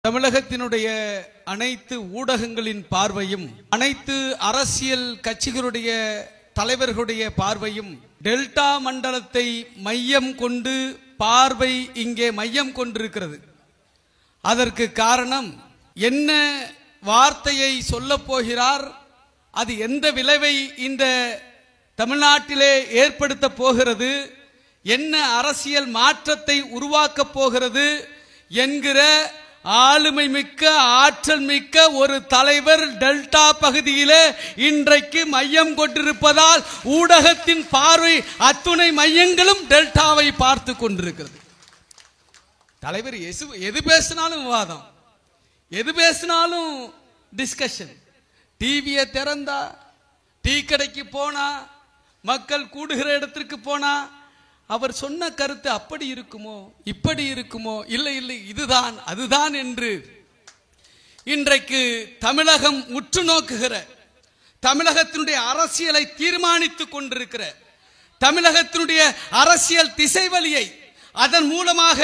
தமிழகத்தினுடைய அனைத்து ஊடகங்களின் பார்வையும் அனைத்து அரசியல் கட்சிகளுடைய தலைவர்களுடைய பார்வையும் டெல்டா மண்டலத்தை மையம் கொண்டு பார்வை இங்கே மையம் கொண்டிருக்கிறது. அதற்கு காரணம் என்ன வார்த்தையை சொல்ல போகிறார், அது எந்த விளைவை இந்த தமிழ்நாட்டிலே ஏற்படுத்த போகிறது, என்ன அரசியல் மாற்றத்தை உருவாக்க போகிறது என்கிற ஆளுமை மிக்க ஆற்றல் மிக்க ஒரு தலைவர் டெல்டா பகுதியிலே இன்றைக்கு மையம் கொண்டிருப்பதால் ஊடகத்தின் பார்வை அத்துணை மையங்களும் டெல்டாவை பார்த்து கொண்டிருக்கிறது. தலைவர் எது பேசினாலும் விவாதம், எது பேசினாலும் டிஸ்கஷன். டிவியை திறந்தா, டீ கடைக்கு போனா, மக்கள் கூடுகிற இடத்திற்கு போனா அவர் சொன்ன கருத்து அப்படி இருக்குமோ இப்படி இருக்குமோ, இல்லை இல்லை இதுதான் அதுதான் என்று இன்றைக்கு தமிழகம் உற்று நோக்குகிற, தமிழகத்தினுடைய அரசியலை தீர்மானித்துக் கொண்டிருக்கிற, தமிழகத்தினுடைய அரசியல் திசைவழியை, அதன் மூலமாக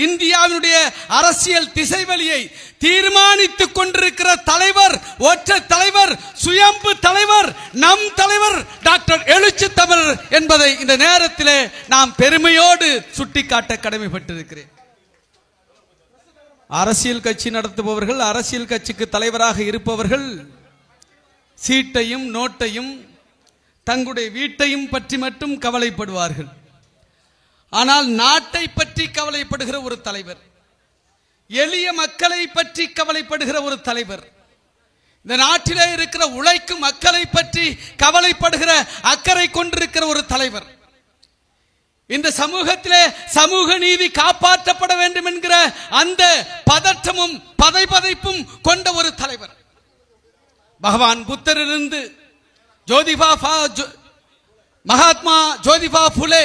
இந்தியாவினுடைய அரசியல் திசைவழியை தீர்மானித்துக் கொண்டிருக்கிற தலைவர், ஒற்றை தலைவர், சுயம்பு தலைவர், நம் தலைவர் டாக்டர் எழுச்சி தமிழர் என்பதை இந்த நேரத்திலே நாம் பெருமையோடு சுட்டிக்காட்ட கடமைப்பட்டிருக்கிறேன். அரசியல் கட்சி நடத்துபவர்கள், அரசியல் கட்சிக்கு தலைவராக இருப்பவர்கள் சீட்டையும் நோட்டையும் தங்களுடைய வீட்டையும் பற்றி மட்டும் கவலைப்படுவார்கள். ஆனால் நாட்டை பற்றி கவலைப்படுகிற ஒரு தலைவர், எளிய மக்களை பற்றி கவலைப்படுகிற ஒரு தலைவர், இந்த நாட்டிலே இருக்கிற உழைக்கும் மக்களை பற்றி கவலைப்படுகிற அக்கறை கொண்டிருக்கிற ஒரு தலைவர், இந்த சமூகத்திலே சமூக நீதி காப்பாற்றப்பட வேண்டும் என்கிற அந்த பதற்றமும் பதைபதைப்பும் கொண்ட ஒரு தலைவர். பகவான் புத்தரிலிருந்து மகாத்மா ஜோதிபா புலே,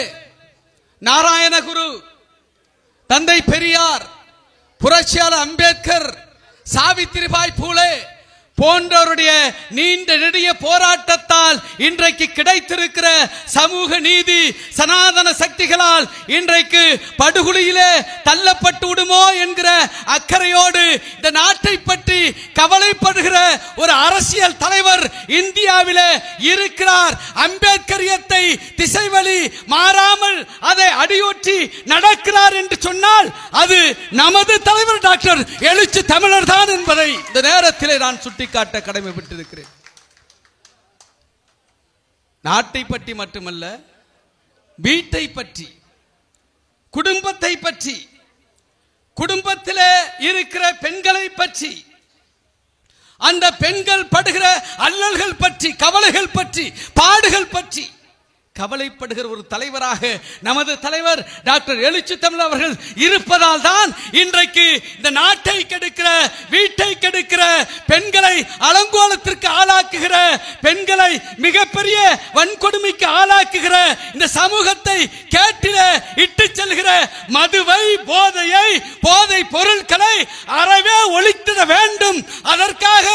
நாராயண குரு, தந்தை பெரியார், புரட்சியாளர் அம்பேத்கர், சாவித்திரிபாய் பூலே போன்றவருடைய நீண்ட நெடிய போராட்டத்தால் இன்றைக்கு கிடைத்திருக்கிற சமூக நீதி சனாதன சக்திகளால் இன்றைக்கு படுகொலியிலே தள்ளப்பட்டு விடுமோ என்கிற அக்கறையோடு இந்த நாட்டை பற்றி கவலைப்படுகிற ஒரு அரசியல் தலைவர் இந்தியாவிலே இருக்கிறார். அம்பேத்கரியத்தை திசைவழி மாறாமல் அதை அடியொற்றி நடக்கிறார் என்று சொன்னால் அது நமது தலைவர் டாக்டர் எழுச்சி தமிழர் தான் என்பதை இந்த நேரத்திலே நான் சுட்டி காட்ட கடமைப்பட்டிருக்கிறேன். நாட்டை பற்றி மட்டுமல்ல, வீட்டை பற்றி, குடும்பத்தை பற்றி, குடும்பத்திலே இருக்கிற பெண்களை பற்றி, அந்த பெண்கள் படுகிற அல்லல்கள் பற்றி, கவலைகள் பற்றி, பாடுகள் பற்றி கவலைப்படுகிற ஒரு தலைவராக நமது தலைவர் டாக்டர் எழுச்சி தமிழர் அவர்கள் இருப்பதால் தான் இன்றைக்கு இந்த நாட்டை கெடுக்கிற, வீட்டை கெடுக்கிற, பெண்களை அலங்கோலத்திற்கு ஆளாக்குகிற, பெண்களை மிகப்பெரிய வன்கொடுமைக்கு ஆளாக்குகிற, இந்த சமூகத்தை கேட்டில இட்டு செல்கிற மதுவை, போதையை, போதை பொருட்களை அறவே ஒழித்திட வேண்டும். அதற்காக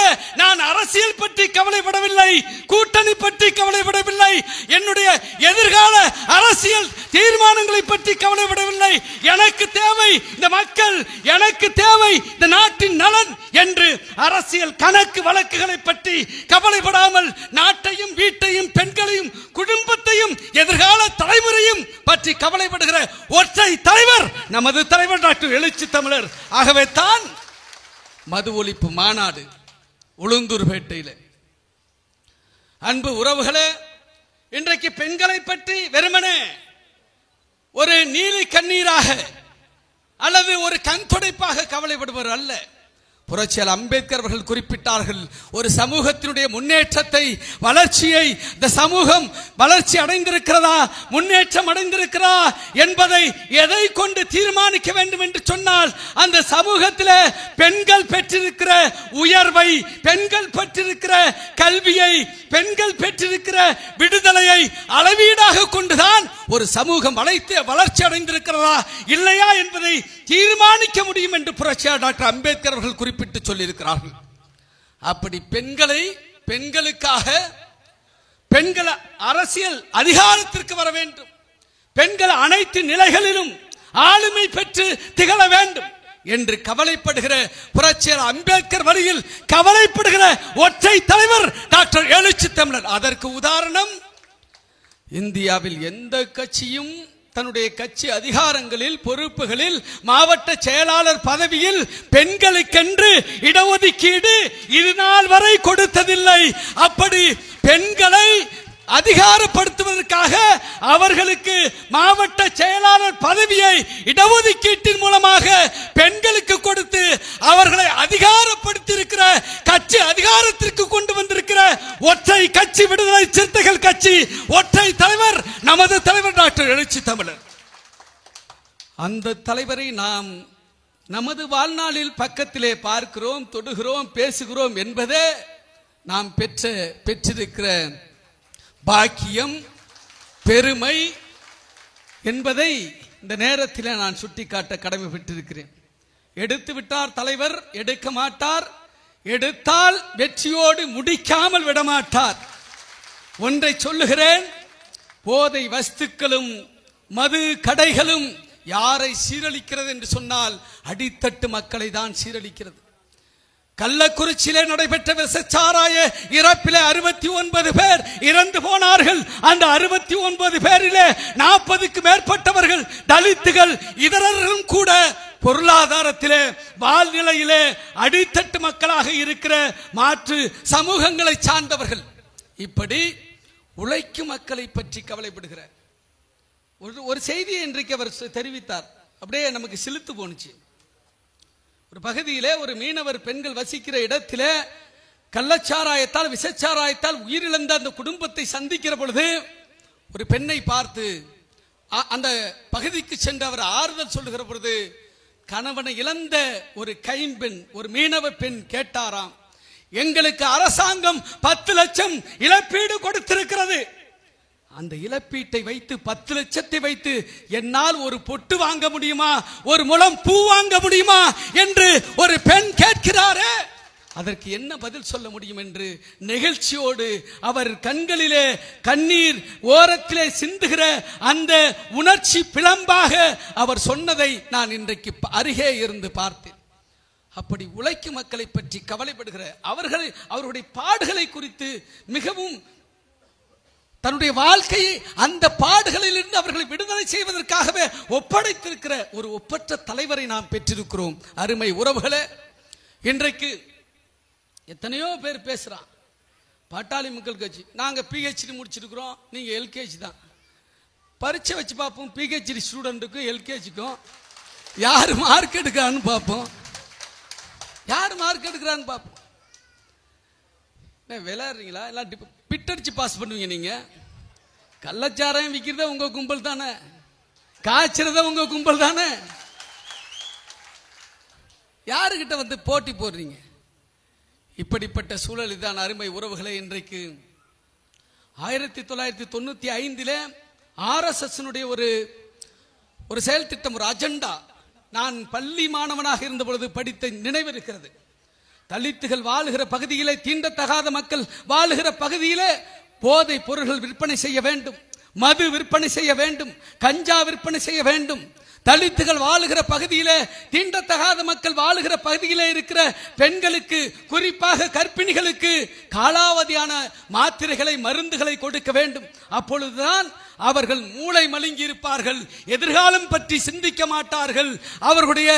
நான் அரசியல் பற்றி கவலைப்படவில்லை, கூட்டணி பற்றி கவலைப்படவில்லை, என்னுடைய எதிர்கால அரசியல் தீர்மானங்களை பற்றி கவலைப்படவில்லை. எனக்கு தேவை இந்த மக்கள், எனக்கு தேவை இந்த நாட்டின் நலன் என்று அரசியல் கணக்கு வழக்குகளை பற்றி கவலைப்படாமல் நாட்டையும், வீட்டையும், பெண்களையும், குடும்பத்தையும், எதிர்கால தலைமுறையும் பற்றி கவலைப்படுகிற ஒற்றை தலைவர் நமது தலைவர் டாக்டர் எழுச்சி தமிழர். ஆகவே தான் மது ஒழிப்பு மாநாடு உளுந்தூர்பேட்டையில். அன்பு உறவுகளே, இன்றைக்கு பெண்களை பற்றி வெறுமனே ஒரு நீலி கண்ணீராக அல்லது ஒரு கண் துடைப்பாக கவலைப்படுவர் அல்ல. புரட்சியாளர் அம்பேத்கர் அவர்கள் குறிப்பிட்டார்கள், ஒரு சமூகத்தினுடைய முன்னேற்றத்தை, வளர்ச்சியை, இந்த சமூகம் வளர்ச்சி அடைந்திருக்கிறதா, முன்னேற்றம் அடைந்திருக்கிறதா என்பதை எதை கொண்டு தீர்மானிக்க வேண்டும் என்று சொன்னால், அந்த சமூகத்தில் பெண்கள் பெற்றிருக்கிற உயர்வை, பெண்கள் பெற்றிருக்கிற கல்வியை, பெண்கள் பெற்றிருக்கிற விடுதலையை அளவீடாக கொண்டுதான் ஒரு சமூகம் வளர்ச்சி அடைந்திருக்கிறதா இல்லையா என்பதை தீர்மானிக்க முடியும் என்று புரட்சியாளர் டாக்டர் அம்பேத்கர் அவர்கள் குறிப்பிட்டு சொல்லியிருக்கிறார்கள். அப்படி பெண்களுக்காக பெண்கள் அரசியல் அதிகாரத்திற்கு வர வேண்டும், பெண்கள் அனைத்து நிலைகளிலும் ஆளுமை பெற்று திகழ வேண்டும், என்று கவலைப்படுகிற புரட்சியாளர் அம்பேத்கர் வழியில் கவலைப்படுகிற ஒற்றை தலைவர் டாக்டர் எழுச்சி தமிழர். அதற்கு உதாரணம், இந்தியாவில் எந்த கட்சியும் தன்னுடைய கட்சி அதிகாரங்களில், பொறுப்புகளில், மாவட்ட செயலாளர் பதவியில் பெண்களுக்கென்று இடஒதுக்கீடு இது நாள் வரை கொடுத்ததில்லை. அப்படி பெண்களை அதிகாரப்படுத்துவதற்காக அவர்களுக்கு மாவட்ட செயலாளர் பதவியை இடஒதுக்கீட்டின் மூலமாக பெண்களுக்கு கொடுத்து அவர்களை அதிகாரப்படுத்தி இருக்கிற கட்சி, அதிகாரத்திற்கு கொண்டு வந்திருக்கிற ஒற்றை கட்சி விடுதலை சிறுத்தைகள் கட்சி, ஒற்றை தலைவர் நமது தலைவர் டாக்டர் எழுச்சி தமிழர். அந்த தலைவரை நாம் நமது வாழ்நாளில் பக்கத்திலே பார்க்கிறோம், தொடுகிறோம், பேசுகிறோம் என்பதே நாம் பெற்றிருக்கிற பாக்கியம், பெருமை என்பதை இந்த நேரத்தில் நான் சுட்டிக்காட்ட கடமைப்பட்டிருக்கிறேன். எடுத்து விட்டார் தலைவர், எடுக்க மாட்டார், எடுத்தால் வெற்றியோடு முடிக்காமல் விடமாட்டார். ஒன்றை சொல்லுகிறேன், போதை வஸ்துக்களும் மது கடைகளும் யாரை சீரழிக்கிறது என்று சொன்னால் அடித்தட்டு மக்களை தான் சீரழிக்கிறது. கள்ளக்குறிச்சியிலே நடைபெற்ற விசச்சாராய இறப்பிலே 69 பேர் இறந்து போனார்கள். அந்த 69 பேரிலே 40க்கு மேற்பட்டவர்கள் தலித்துகள், இதரர்களும் கூட பொருளாதாரத்திலே, வாழ்நிலையிலே அடித்தட்டு மக்களாக இருக்கிற மாற்று சமூகங்களை சார்ந்தவர்கள். இப்படி உழைக்கும் மக்களை பற்றி கவலைப்படுகிறார். ஒரு செய்தியை இன்றைக்கு அவர் தெரிவித்தார், அப்படியே நமக்கு சிலுத்து போனுச்சு. ஒரு பகுதியிலே ஒரு மீனவர் பெண்கள் வசிக்கிற இடத்திலே கள்ளச்சாராயத்தால், விசச்சாராயத்தால் உயிரிழந்த அந்த குடும்பத்தை சந்திக்கிற பொழுது ஒரு பெண்ணை பார்த்து அந்த பகுதிக்கு சென்று அவர் ஆறுதல் சொல்லுகிற பொழுது, கணவனை இழந்த ஒரு கைம்பெண், ஒரு மீனவ பெண் கேட்டாராம், எங்களுக்கு அரசாங்கம் 10 லட்சம் இழப்பீடு கொடுத்திருக்கிறது. அந்த இழப்பீட்டை வைத்து 10 லட்சத்தை வைத்து என்னால் ஒரு பொட்டு வாங்க முடியுமா, ஒரு முழம் பூ வாங்க முடியுமா என்று ஒரு பெண் கேட்கிறாரே, அதற்கு என்ன பதில் சொல்ல முடியும் என்று நெகிழ்ச்சியோடு அவர் கண்களிலே கண்ணீர் ஓரத்திலே சிந்துகிற அந்த உணர்ச்சி பிளம்பாக அவர் சொன்னதை நான் இன்றைக்கு அருகே இருந்து பார்த்தேன். அப்படி உழைக்கும் மக்களை பற்றி கவலைப்படுகிற அவர்களுடைய பாடுகளை குறித்து மிகவும் தன்னுடைய வாழ்க்கையை அந்த பாடுகளில் இருந்து அவர்களை விடுதலை செய்வதற்காகவே ஒப்படைத்திருக்கிற ஒரு ஒப்பற்ற தலைவரை நாம் பெற்றிருக்கிறோம். அருமை உறவுகளே, இன்றைக்கு எத்தனையோ பேர் பேசுறான், பாட்டாளி மக்கள் கட்சி நாங்க PhD முடிச்சிருக்கிறோம், நீங்க LKG தான். பரீட்சை வச்சு பார்ப்போம், PhD ஸ்டூடெண்ட்டுக்கும் LKGக்கும் யார் மார்க் எடுக்கிறான்னு பார்ப்போம், யார் மார்க் எடுக்கிறான்னு பார்ப்போம். விளையாடுறீங்களா? எல்லாம் பிட்டடிச்சு பாஸ் பண்ணுவீங்க. நீங்க கள்ளச்சாராயம் விற்கிறத உங்க கும்பல் தானே, காய்ச்சறத உங்க கும்பல் தானே, யாருகிட்ட வந்து போட்டி போடுறீங்க? இப்படிப்பட்ட சூழலில் தான் அருமை உறவுகளை இன்றைக்கு 1995 RSS ஒரு செயல் திட்டம், ஒரு அஜெண்டா நான் பள்ளி மாணவனாக இருந்த பொழுது படித்த நினைவு இருக்கிறது. தலித்துகள் வாழுகிற பகுதியிலே, தீண்டத்தகாத மக்கள் வாழுகிற பகுதியிலே போதை பொருள்கள் விற்பனை செய்ய வேண்டும், மது விற்பனை செய்ய வேண்டும், கஞ்சா விற்பனை செய்ய வேண்டும். தலித்துகள் வாழுகிற பகுதியிலே, தீண்டத்தகாத மக்கள் வாழுகிற பகுதியிலே இருக்கிற பெண்களுக்கு, குறிப்பாக கர்ப்பிணிகளுக்கு காலாவதியான மாத்திரைகளை, மருந்துகளை கொடுக்க வேண்டும். அப்பொழுதுதான் அவர்கள் மூளை மழுங்கி இருப்பார்கள், எதிர்காலம் பற்றி சிந்திக்க மாட்டார்கள், அவர்களுடைய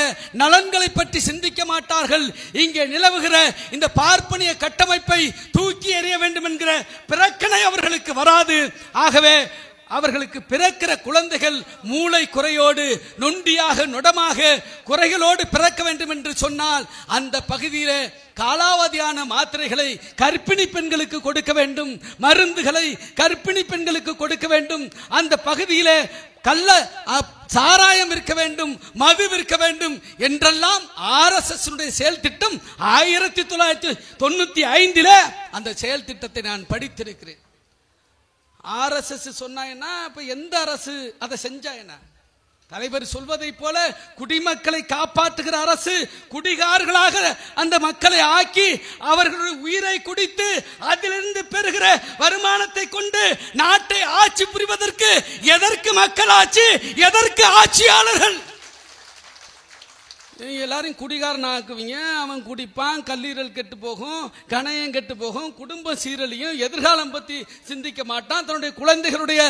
நலன்களை பற்றி சிந்திக்க மாட்டார்கள். இங்கே நிலவுகிற இந்த பார்ப்பனிய கட்டமைப்பை தூக்கி எறிய வேண்டும் என்கிற பிரச்சனை அவர்களுக்கு வராது. ஆகவே அவர்களுக்கு பிறக்கிற குழந்தைகள் மூளை குறையோடு, நொண்டியாக, நொடமாக, குறைகளோடு பிறக்க வேண்டும் என்று சொன்னால் அந்த பகுதியிலே காலாவதியான மாத்திரைகளை கர்ப்பிணி பெண்களுக்கு கொடுக்க வேண்டும், மருந்துகளை கர்ப்பிணி பெண்களுக்கு கொடுக்க வேண்டும். அந்த பகுதியிலே கள்ள சாராயம் விற்க வேண்டும், மது விற்க வேண்டும் என்றெல்லாம் RSS செயல் திட்டம் 1995 அந்த செயல் திட்டத்தை நான் படித்திருக்கிறேன். RSS சொன்னா என்ன, இப்ப எந்த அரசு அதை செஞ்சா என்ன? தலைவர் சொல்வதை போல குடிமக்களை காப்பாற்றுகிற அரசு குடிகார்களாக அந்த மக்களை ஆக்கி அவர்களுடைய உயிரை குடித்து அதிலிருந்து பெறுகிற வருமானத்தை கொண்டு நாட்டை ஆட்சி புரிவதற்கு எதற்கு மக்கள் ஆட்சி, எதற்கு ஆட்சியாளர்கள்? எல்லாரையும் குடிகாரன் ஆக்குவீங்க, அவன் குடிப்பான், கல்லீரல் கெட்டு போகும், கணையம் கெட்டு போகும், குடும்ப சீரழியும், எதிர்காலம் பத்தி சிந்திக்க மாட்டான், தன்னுடைய குழந்தைகளுடைய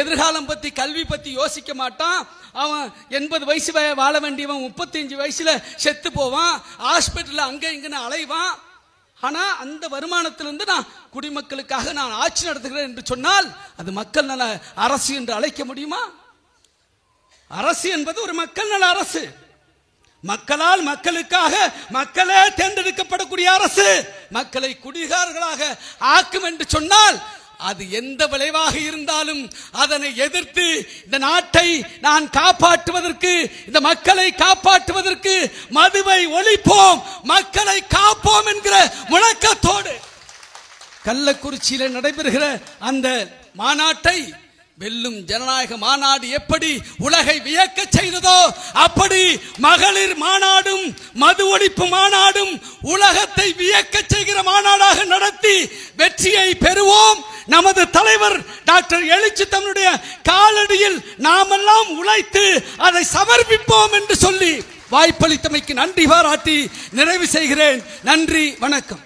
எதிர்காலம் பத்தி கல்வி பத்தி யோசிக்க மாட்டான். அவன் 80 வயசு வாழ வேண்டியவன் 35 வயசுல செத்து போவான், ஹாஸ்பிட்டல் அங்க இங்கன்னு அலைவான். ஆனா அந்த வருமானத்திலிருந்து நான் குடிமக்களுக்காக நான் ஆட்சி நடத்துகிறேன் என்று சொன்னால் அது மக்கள் நல அரசு என்று அழைக்க முடியுமா? அரசு என்பது ஒரு மக்கள் நல அரசு, மக்களால் மக்களுக்காக மக்களே தேர்ந்தெடுக்கப்படக்கூடிய அரசு மக்களை குடிகாரர்களாக ஆக்கும் என்று சொன்னால் அது எந்த விளைவாக இருந்தாலும் அதனை எதிர்த்து இந்த நாட்டை நான் காப்பாற்றுவதற்கு, இந்த மக்களை காப்பாற்றுவதற்கு மதுவை ஒழிப்போம், மக்களை காப்போம் என்கிற முழக்கத்தோடு கள்ளக்குறிச்சியில் நடைபெறுகிற அந்த மாநாட்டை வெல்லும் ஜனநாயக மாநாடு எப்படி உலகை வியக்க செய்ததோ அப்படி மகளிர் மாநாடும் மது ஒழிப்பு மாநாடும் உலகத்தை வியக்க செய்கிற மாநாடாக நடத்தி வெற்றியை பெறுவோம். நமது தலைவர் டாக்டர் எழுச்சி தன்னுடைய காலடியில் நாமெல்லாம் உழைத்து அதை சமர்ப்பிப்போம் என்று சொல்லி வாய்ப்பளித்தமைக்கு நன்றி பாராட்டி நிறைவு செய்கிறேன். நன்றி, வணக்கம்.